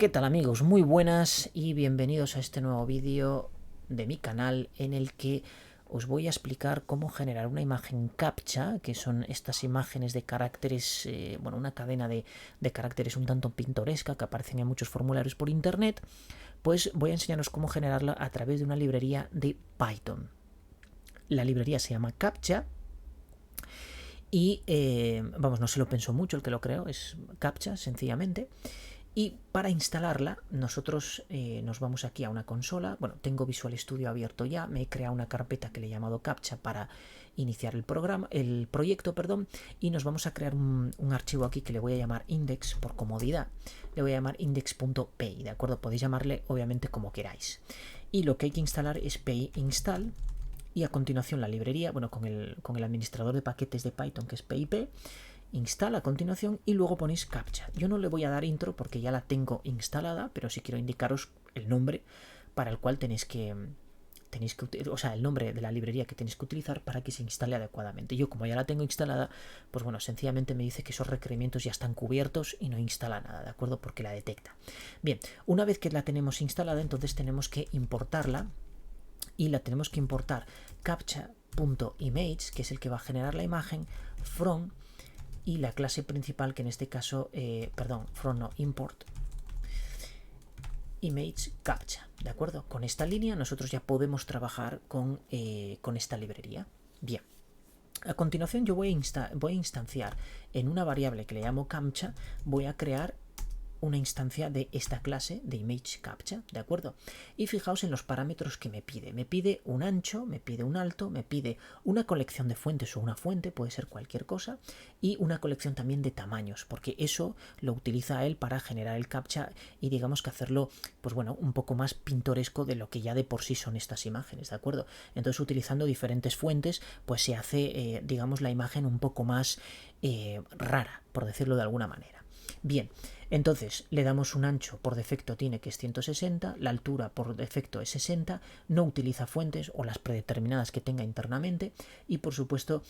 ¿Qué tal amigos? Muy buenas y bienvenidos a este nuevo vídeo de mi canal en el que os voy a explicar cómo generar una imagen CAPTCHA, que son estas imágenes de caracteres, bueno, una cadena de caracteres un tanto pintoresca que aparecen en muchos formularios por internet. Pues voy a enseñaros cómo generarla a través de una librería de Python. La librería se llama CAPTCHA y, vamos, no se lo pensó mucho el que lo creó, es CAPTCHA sencillamente. Y para instalarla, nosotros nos vamos aquí a una consola. Bueno, tengo Visual Studio abierto ya. Me he creado una carpeta que le he llamado CAPTCHA para iniciar el proyecto, y nos vamos a crear un archivo aquí que le voy a llamar index por comodidad. Le voy a llamar index.py, ¿de acuerdo? Podéis llamarle obviamente como queráis. Y lo que hay que instalar es py install. Y a continuación la librería, bueno, con el administrador de paquetes de Python, que es pip, instala a continuación y luego ponéis CAPTCHA. Yo no le voy a dar intro porque ya la tengo instalada, pero sí quiero indicaros el nombre para el cual tenéis que o sea, el nombre de la librería que tenéis que utilizar para que se instale adecuadamente. Yo, como ya la tengo instalada, pues bueno, sencillamente me dice que esos requerimientos ya están cubiertos y no instala nada, ¿de acuerdo? Porque la detecta. Bien, una vez que la tenemos instalada, entonces tenemos que importarla y la tenemos que importar captcha.image, que es el que va a generar la imagen, from, y la clase principal, que en este caso, from no, import image captcha, ¿de acuerdo? Con esta línea nosotros ya podemos trabajar con esta librería. Bien, a continuación yo voy a instanciar en una variable que le llamo captcha, voy a crear una instancia de esta clase de image captcha, ¿de acuerdo? Y fijaos en los parámetros que me pide. Me pide un ancho, me pide un alto, me pide una colección de fuentes o una fuente, puede ser cualquier cosa, y una colección también de tamaños, porque eso lo utiliza él para generar el captcha y digamos que hacerlo, pues bueno, un poco más pintoresco de lo que ya de por sí son estas imágenes, ¿de acuerdo? Entonces, utilizando diferentes fuentes, pues se hace, digamos, la imagen un poco más rara, por decirlo de alguna manera. Bien, entonces le damos un ancho, por defecto tiene que es 160, la altura por defecto es 60, no utiliza fuentes o las predeterminadas que tenga internamente, y por supuesto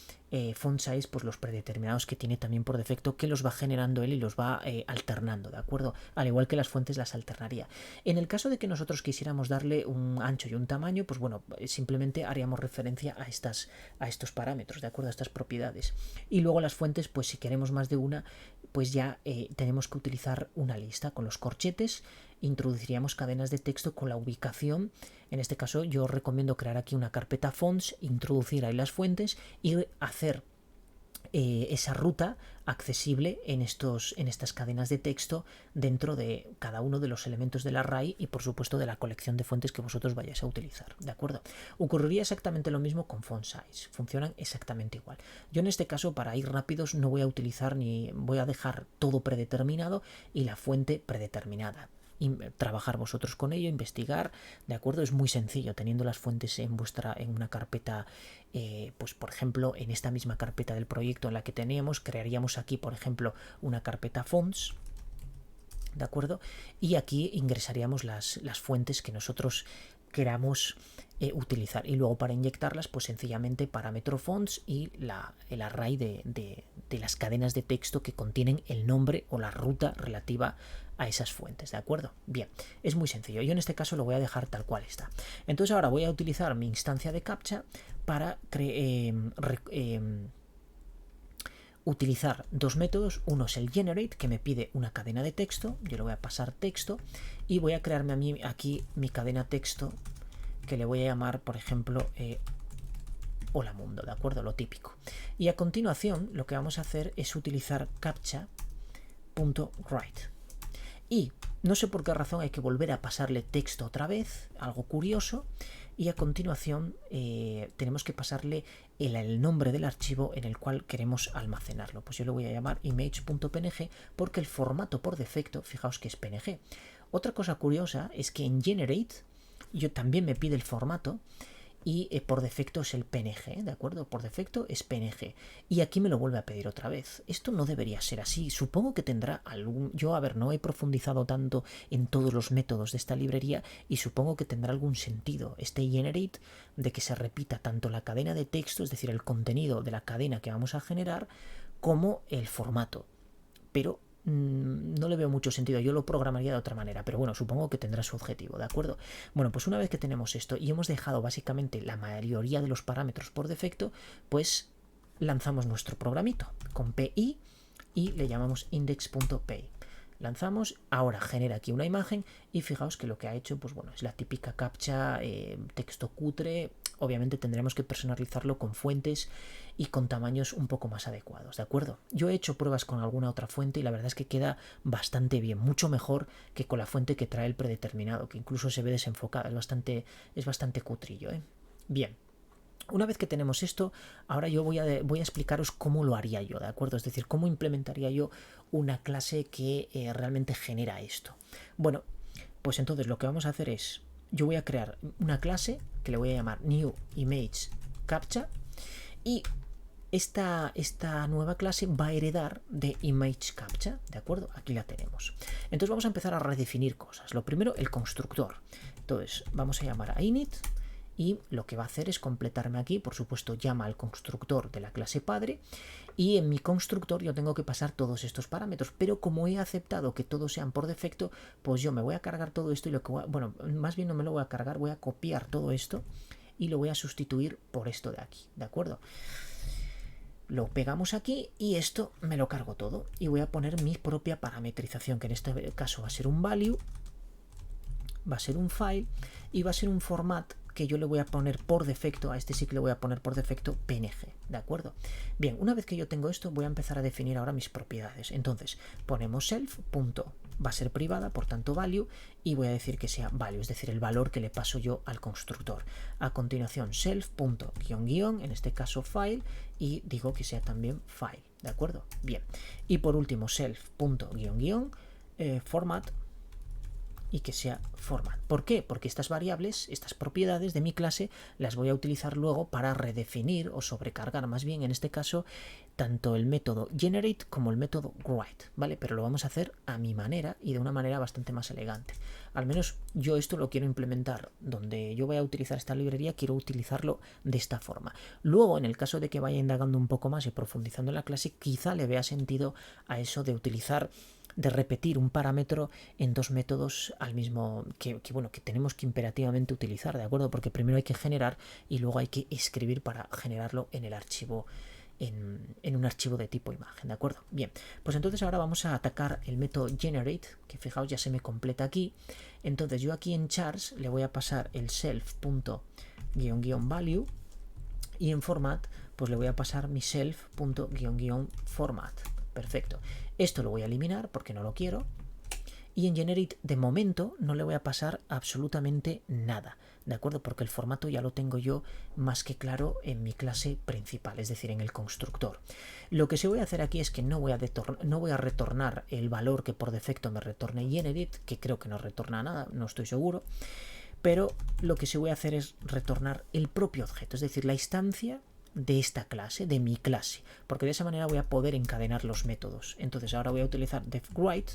font size, pues los predeterminados que tiene también por defecto, que los va generando él y los va alternando, ¿de acuerdo? Al igual que las fuentes las alternaría. En el caso de que nosotros quisiéramos darle un ancho y un tamaño, pues bueno, simplemente haríamos referencia a estos parámetros, ¿de acuerdo? A estas propiedades. Y luego las fuentes, pues si queremos más de una, pues ya tenemos que utilizar una lista con los corchetes. Introduciríamos cadenas de texto con la ubicación. En este caso yo os recomiendo crear aquí una carpeta fonts, introducir ahí las fuentes y hacer esa ruta accesible en estas cadenas de texto dentro de cada uno de los elementos del array y por supuesto de la colección de fuentes que vosotros vayáis a utilizar, ¿de acuerdo? Ocurriría exactamente lo mismo con font size, funcionan exactamente igual. Yo en este caso, para ir rápidos, no voy a utilizar ni voy a dejar todo predeterminado y la fuente predeterminada. Trabajar vosotros con ello, investigar, ¿de acuerdo? Es muy sencillo, teniendo las fuentes en una carpeta, pues por ejemplo, en esta misma carpeta del proyecto en la que teníamos, crearíamos aquí, por ejemplo, una carpeta fonts, ¿de acuerdo? Y aquí ingresaríamos las fuentes que nosotros queramos utilizar, y luego para inyectarlas, pues sencillamente parámetro fonts y el array de las cadenas de texto que contienen el nombre o la ruta relativa a esas fuentes, ¿de acuerdo? Bien, es muy sencillo. Yo en este caso lo voy a dejar tal cual está. Entonces ahora voy a utilizar mi instancia de captcha para utilizar dos métodos. Uno es el generate, que me pide una cadena de texto. Yo le voy a pasar texto y voy a crearme a mí aquí mi cadena texto, que le voy a llamar, por ejemplo, hola mundo, ¿de acuerdo? Lo típico. Y a continuación lo que vamos a hacer es utilizar captcha.write. Y no sé por qué razón hay que volver a pasarle texto otra vez, algo curioso, y a continuación tenemos que pasarle el nombre del archivo en el cual queremos almacenarlo. Pues yo lo voy a llamar image.png porque el formato por defecto, fijaos que es PNG. Otra cosa curiosa es que en Generate yo también me pide el formato y por defecto es el PNG, ¿de acuerdo? Por defecto es PNG. Y aquí me lo vuelve a pedir otra vez. Esto no debería ser así. Supongo que tendrá algún... Yo, a ver, no he profundizado tanto en todos los métodos de esta librería y supongo que tendrá algún sentido este generate, de que se repita tanto la cadena de texto, es decir, el contenido de la cadena que vamos a generar, como el formato. Pero no le veo mucho sentido, yo lo programaría de otra manera, pero bueno, supongo que tendrá su objetivo, ¿de acuerdo? Bueno, pues una vez que tenemos esto y hemos dejado básicamente la mayoría de los parámetros por defecto, pues lanzamos nuestro programito con PI y le llamamos index.py. Lanzamos, ahora genera aquí una imagen y fijaos que lo que ha hecho, pues bueno, es la típica captcha, texto cutre. Obviamente tendremos que personalizarlo con fuentes y con tamaños un poco más adecuados, ¿de acuerdo? Yo he hecho pruebas con alguna otra fuente y la verdad es que queda bastante bien, mucho mejor que con la fuente que trae el predeterminado, que incluso se ve desenfocada, es bastante cutrillo, ¿eh? Bien. Una vez que tenemos esto, ahora yo voy a explicaros cómo lo haría yo, ¿de acuerdo? Es decir, cómo implementaría yo una clase que realmente genera esto. Bueno, pues entonces lo que vamos a hacer es, yo voy a crear una clase que le voy a llamar New Image Captcha y esta nueva clase va a heredar de Image Captcha, ¿de acuerdo? Aquí la tenemos. Entonces vamos a empezar a redefinir cosas. Lo primero, el constructor. Entonces vamos a llamar a init y lo que va a hacer es completarme aquí, por supuesto llama al constructor de la clase padre y en mi constructor yo tengo que pasar todos estos parámetros, pero como he aceptado que todos sean por defecto, pues yo me voy a cargar todo esto y bueno, más bien no me lo voy a cargar, voy a copiar todo esto y lo voy a sustituir por esto de aquí, ¿de acuerdo? Lo pegamos aquí y esto me lo cargo todo y voy a poner mi propia parametrización, que en este caso va a ser un value, va a ser un file y va a ser un format que yo le voy a poner por defecto, a este sí que le voy a poner por defecto PNG, ¿de acuerdo? Bien, una vez que yo tengo esto, voy a empezar a definir ahora mis propiedades. Entonces, ponemos self, punto, va a ser privada, por tanto value, y voy a decir que sea value, es decir, el valor que le paso yo al constructor. A continuación, self, punto, guión, guión, en este caso file, y digo que sea también file, ¿de acuerdo? Bien, y por último, self, punto, guión, guión, format, y que sea format. ¿Por qué? Porque estas variables, estas propiedades de mi clase, las voy a utilizar luego para redefinir o sobrecargar, más bien en este caso, tanto el método generate como el método write, ¿vale? Pero lo vamos a hacer a mi manera y de una manera bastante más elegante. Al menos yo esto lo quiero implementar donde yo voy a utilizar esta librería, quiero utilizarlo de esta forma. Luego, en el caso de que vaya indagando un poco más y profundizando en la clase, quizá le vea sentido a eso de utilizar, de repetir un parámetro en dos métodos al mismo que tenemos que imperativamente utilizar, ¿de acuerdo? Porque primero hay que generar y luego hay que escribir para generarlo en el archivo, en un archivo de tipo imagen, ¿de acuerdo? Bien, pues entonces ahora vamos a atacar el método generate, que fijaos ya se me completa aquí. Entonces yo aquí en chars le voy a pasar el self.value y en format pues le voy a pasar mi self.format. Perfecto. Esto lo voy a eliminar porque no lo quiero. Y en generate de momento no le voy a pasar absolutamente nada, ¿de acuerdo? Porque el formato ya lo tengo yo más que claro en mi clase principal, es decir, en el constructor. Lo que sí voy a hacer aquí es que no voy a retornar el valor que por defecto me retorne generate, que creo que no retorna nada, no estoy seguro. Pero lo que sí voy a hacer es retornar el propio objeto, es decir, la instancia de esta clase, de mi clase, porque de esa manera voy a poder encadenar los métodos. Entonces ahora voy a utilizar defWrite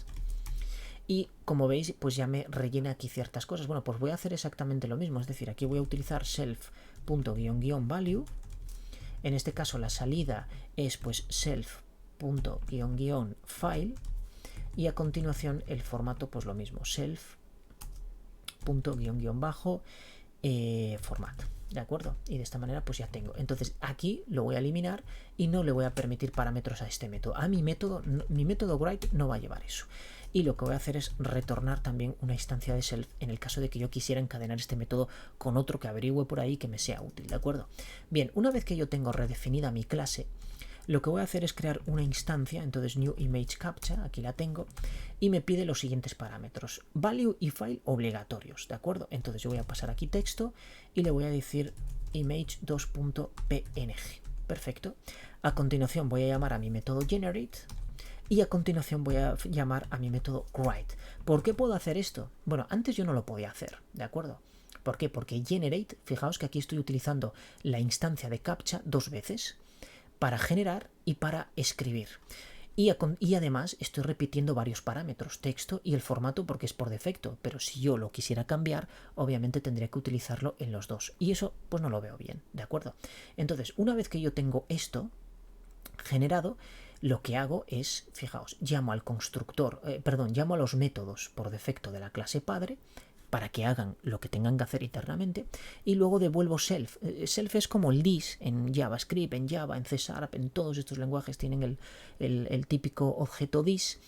y como veis pues ya me rellena aquí ciertas cosas. Bueno, pues voy a hacer exactamente lo mismo, es decir, aquí voy a utilizar self.value, en este caso la salida es pues self.file y a continuación el formato pues lo mismo, self.format. ¿De acuerdo? Y de esta manera pues ya tengo. Entonces aquí lo voy a eliminar y no le voy a permitir parámetros a este método. A mi método write no va a llevar eso. Y lo que voy a hacer es retornar también una instancia de self en el caso de que yo quisiera encadenar este método con otro que averigüe por ahí que me sea útil. ¿De acuerdo? Bien, una vez que yo tengo redefinida mi clase, lo que voy a hacer es crear una instancia, entonces new image captcha, aquí la tengo, y me pide los siguientes parámetros, value y file obligatorios, ¿de acuerdo? Entonces yo voy a pasar aquí texto y le voy a decir image2.png, perfecto. A continuación voy a llamar a mi método generate y a continuación voy a llamar a mi método write. ¿Por qué puedo hacer esto? Bueno, antes yo no lo podía hacer, ¿de acuerdo? ¿Por qué? Porque generate, fijaos que aquí estoy utilizando la instancia de captcha dos veces, para generar y para escribir. Y además estoy repitiendo varios parámetros, texto y el formato porque es por defecto, pero si yo lo quisiera cambiar, obviamente tendría que utilizarlo en los dos. Y eso pues no lo veo bien, ¿de acuerdo? Entonces, una vez que yo tengo esto generado, lo que hago es, fijaos, llamo al constructor, llamo a los métodos por defecto de la clase padre para que hagan lo que tengan que hacer internamente y luego devuelvo self. Self es como el this en JavaScript, en Java, en C#, en todos estos lenguajes tienen el típico objeto this.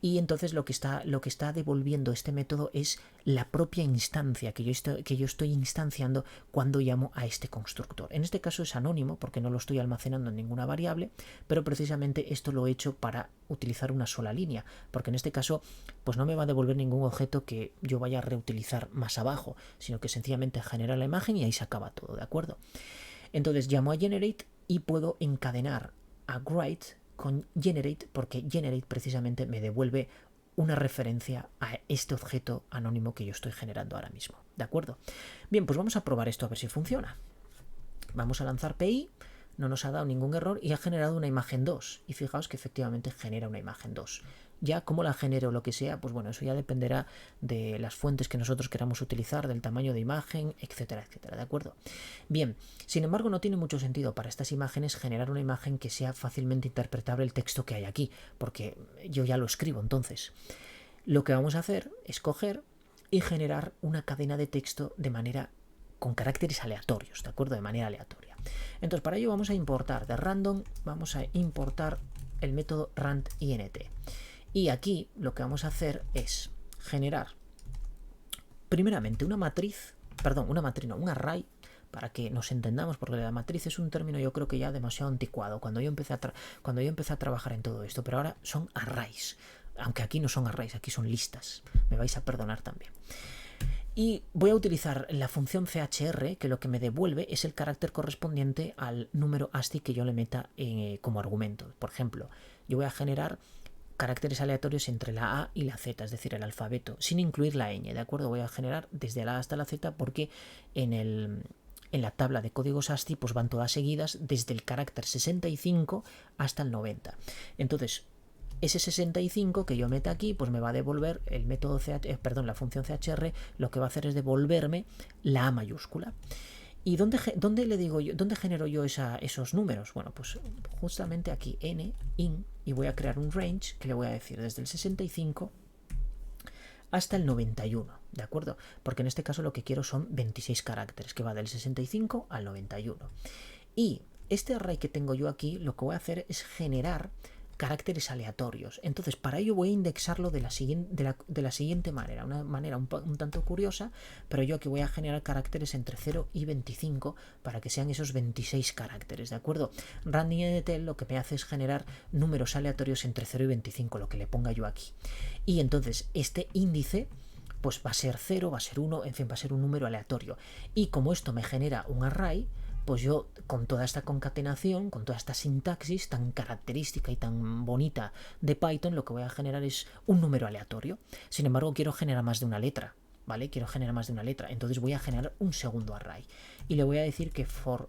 Y entonces lo que está devolviendo este método es la propia instancia que yo estoy instanciando cuando llamo a este constructor. En este caso es anónimo porque no lo estoy almacenando en ninguna variable, pero precisamente esto lo he hecho para utilizar una sola línea, porque en este caso pues no me va a devolver ningún objeto que yo vaya a reutilizar más abajo, sino que sencillamente genera la imagen y ahí se acaba todo, ¿de acuerdo? Entonces llamo a generate y puedo encadenar a write con generate porque generate precisamente me devuelve una referencia a este objeto anónimo que yo estoy generando ahora mismo, ¿de acuerdo? Bien, pues vamos a probar esto a ver si funciona. Vamos a lanzar PI, no nos ha dado ningún error y ha generado una imagen 2 y fijaos que efectivamente genera una imagen 2. Ya cómo la genero o lo que sea, pues bueno, eso ya dependerá de las fuentes que nosotros queramos utilizar, del tamaño de imagen, etcétera, etcétera, ¿de acuerdo? Bien, sin embargo no tiene mucho sentido para estas imágenes generar una imagen que sea fácilmente interpretable el texto que hay aquí, porque yo ya lo escribo entonces. Lo que vamos a hacer es coger y generar una cadena de texto de manera con caracteres aleatorios, ¿de acuerdo? De manera aleatoria. Entonces para ello vamos a importar de random, vamos a importar el método randint. Y aquí lo que vamos a hacer es generar primeramente un array, para que nos entendamos, porque la matriz es un término yo creo que ya demasiado anticuado cuando yo empecé a trabajar en todo esto, pero ahora son arrays, aunque aquí no son arrays, aquí son listas, me vais a perdonar también. Y voy a utilizar la función chr, que lo que me devuelve es el carácter correspondiente al número ASCII que yo le meta como argumento. Por ejemplo, yo voy a generar caracteres aleatorios entre la A y la Z, es decir, el alfabeto, sin incluir la ñ, ¿de acuerdo? Voy a generar desde la A hasta la Z porque en la tabla de códigos ASCII pues van todas seguidas desde el carácter 65 hasta el 90. Entonces, ese 65 que yo meta aquí pues me va a devolver el método la función chr, lo que va a hacer es devolverme la A mayúscula. ¿Y dónde le digo yo, dónde genero yo esos números? Bueno, pues justamente aquí, in, y voy a crear un range que le voy a decir desde el 65 hasta el 91, ¿de acuerdo? Porque en este caso lo que quiero son 26 caracteres, que va del 65 al 91. Y este array que tengo yo aquí, lo que voy a hacer es generar caracteres aleatorios. Entonces, para ello voy a indexarlo de la siguiente manera, una manera un tanto curiosa, pero yo aquí voy a generar caracteres entre 0 y 25 para que sean esos 26 caracteres, ¿de acuerdo? Randint lo que me hace es generar números aleatorios entre 0 y 25, lo que le ponga yo aquí. Y entonces este índice pues va a ser 0, va a ser 1, en fin, va a ser un número aleatorio. Y como esto me genera un array, pues yo con toda esta concatenación, con toda esta sintaxis tan característica y tan bonita de Python, lo que voy a generar es un número aleatorio. Sin embargo, quiero generar más de una letra, ¿vale? Quiero generar más de una letra, entonces voy a generar un segundo array. Y le voy a decir que for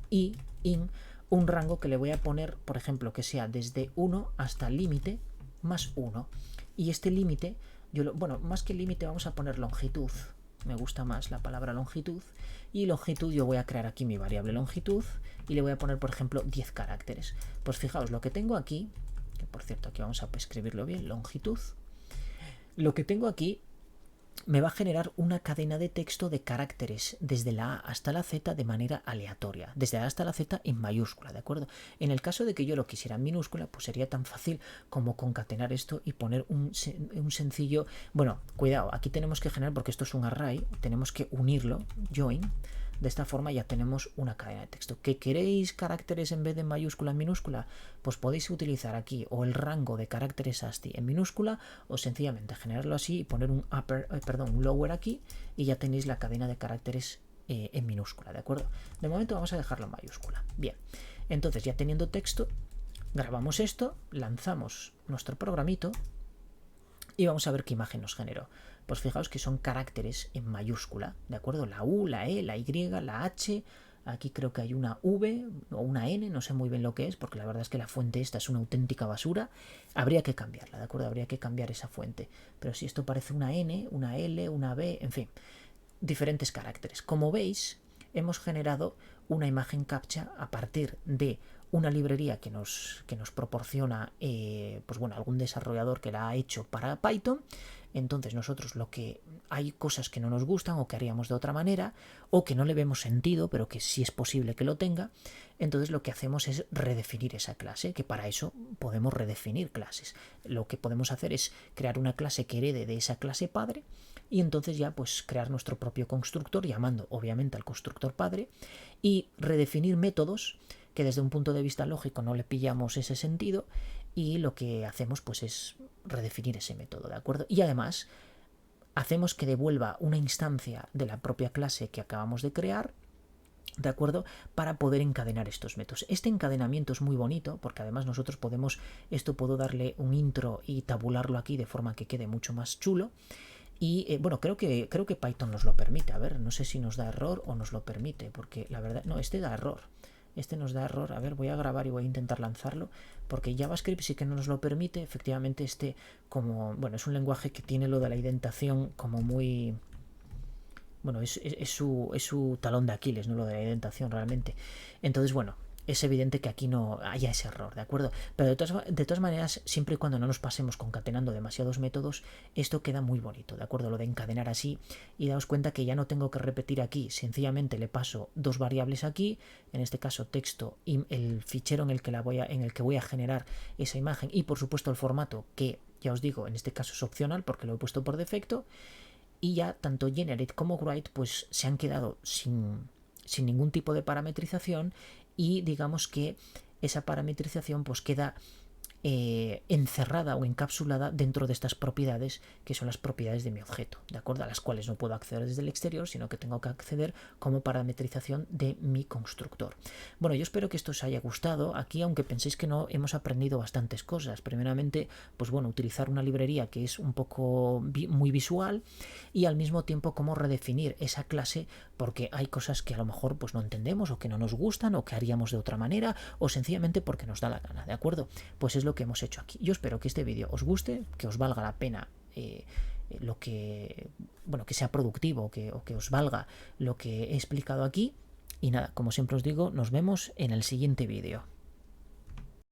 i in un rango que le voy a poner, por ejemplo, que sea desde 1 hasta límite más 1. Y este límite, bueno, más que límite vamos a poner longitud. Me gusta más la palabra longitud. Y longitud, yo voy a crear aquí mi variable longitud y le voy a poner, por ejemplo, 10 caracteres. Pues fijaos, lo que tengo aquí, que por cierto aquí vamos a escribirlo bien, longitud, lo que tengo aquí me va a generar una cadena de texto de caracteres desde la A hasta la Z de manera aleatoria, desde la A hasta la Z en mayúscula, ¿de acuerdo? En el caso de que yo lo quisiera en minúscula, pues sería tan fácil como concatenar esto y poner un sencillo... Bueno, cuidado, aquí tenemos que generar, porque esto es un array, tenemos que unirlo, join. De esta forma ya tenemos una cadena de texto. ¿Que queréis caracteres en vez de mayúscula en minúscula? Pues podéis utilizar aquí o el rango de caracteres ASCII en minúscula o sencillamente generarlo así y poner un lower aquí y ya tenéis la cadena de caracteres en minúscula, ¿de acuerdo? De momento vamos a dejarlo en mayúscula. Bien, entonces ya teniendo texto, grabamos esto, lanzamos nuestro programito y vamos a ver qué imagen nos generó. Pues fijaos que son caracteres en mayúscula, ¿de acuerdo? La U, la E, la Y, la H, aquí creo que hay una V o una N, no sé muy bien lo que es, porque la verdad es que la fuente esta es una auténtica basura. Habría que cambiarla, ¿de acuerdo? Habría que cambiar esa fuente. Pero si esto parece una N, una L, una B, en fin, diferentes caracteres. Como veis, hemos generado una imagen captcha a partir de una librería que nos proporciona pues bueno, algún desarrollador que la ha hecho para Python. Entonces nosotros hay cosas que no nos gustan o que haríamos de otra manera o que no le vemos sentido pero que sí es posible que lo tenga. Entonces lo que hacemos es redefinir esa clase, que para eso podemos redefinir clases. Lo que podemos hacer es crear una clase que herede de esa clase padre y entonces ya pues crear nuestro propio constructor llamando obviamente al constructor padre y redefinir métodos que desde un punto de vista lógico no le pillamos ese sentido, y lo que hacemos pues es redefinir ese método, ¿de acuerdo? Y además hacemos que devuelva una instancia de la propia clase que acabamos de crear, ¿de acuerdo? Para poder encadenar estos métodos. Este encadenamiento es muy bonito porque además nosotros puedo darle un intro y tabularlo aquí de forma que quede mucho más chulo. Y bueno, creo que Python nos lo permite. A ver, no sé si nos da error o nos lo permite, porque la verdad, no, este da error. Este nos da error. A ver, voy a grabar y voy a intentar lanzarlo, porque JavaScript sí que no nos lo permite. Efectivamente, como, bueno, es un lenguaje que tiene lo de la indentación como muy... Bueno, es su talón de Aquiles, no lo de la indentación realmente. Entonces, bueno, es evidente que aquí no haya ese error, ¿de acuerdo? Pero de todas maneras, siempre y cuando no nos pasemos concatenando demasiados métodos, esto queda muy bonito, ¿de acuerdo? Lo de encadenar así, y daos cuenta que ya no tengo que repetir aquí, sencillamente le paso dos variables aquí, en este caso texto y el fichero en el que voy a generar esa imagen, y por supuesto el formato, que ya os digo, en este caso es opcional porque lo he puesto por defecto, y ya tanto generate como write pues se han quedado sin ningún tipo de parametrización, y digamos que esa parametrización pues queda encerrada o encapsulada dentro de estas propiedades, que son las propiedades de mi objeto, ¿de acuerdo? A las cuales no puedo acceder desde el exterior, sino que tengo que acceder como parametrización de mi constructor. Bueno, yo espero que esto os haya gustado. Aquí, aunque penséis que no, hemos aprendido bastantes cosas. Primeramente, pues bueno, utilizar una librería que es un poco muy visual, y al mismo tiempo cómo redefinir esa clase, porque hay cosas que a lo mejor pues no entendemos o que no nos gustan o que haríamos de otra manera, o sencillamente porque nos da la gana, ¿de acuerdo? Pues es lo que hemos hecho aquí. Yo espero que este vídeo os guste, que os valga la pena que sea productivo, o que os valga lo que he explicado aquí. Y nada, como siempre os digo, nos vemos en el siguiente vídeo.